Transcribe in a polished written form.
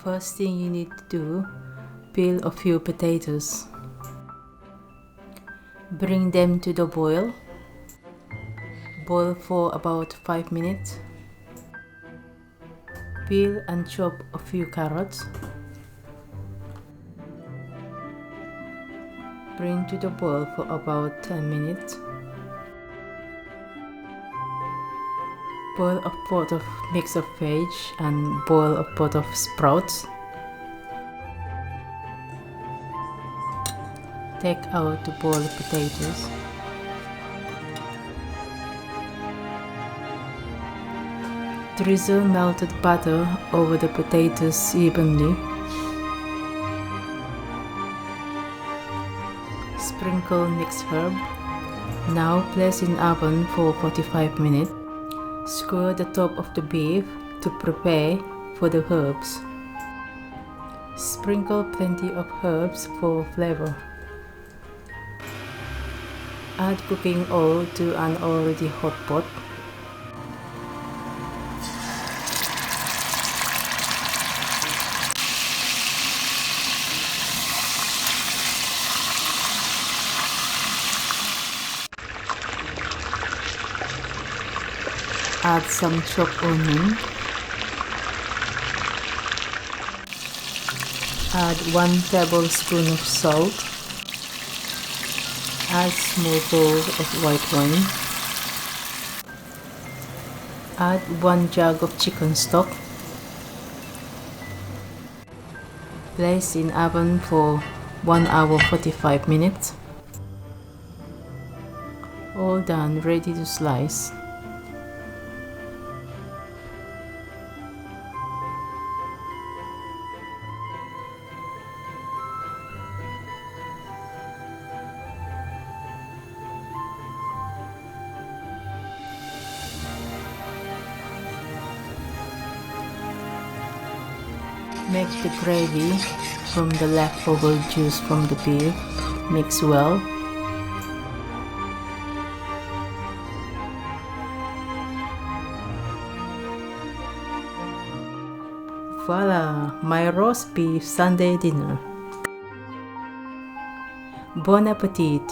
First thing you need to do, peel a few potatoes. Bring them to the boil. Boil for about 5 minutes. Peel and chop a few carrots. Bring to the boil for about 10 minutes. Boil a pot of mix of veg and boil a pot of sprouts. Take out the boiled potatoes. Drizzle melted butter over the potatoes evenly. Sprinkle mixed herb. Now place in oven for 45 minutes. Skewer the top of the beef to prepare for the herbs. Sprinkle plenty of herbs for flavor. Add cooking oil to an already hot pot. Add some chopped onion. Add 1 tablespoon of salt. Add small bowl of white wine. Add 1 jug of chicken stock. Place in oven for 1 hour 45 minutes. All done, ready to slice. Make the gravy from the leftover juice from the beef. Mix well. Voila! My roast beef Sunday dinner. Bon appetit!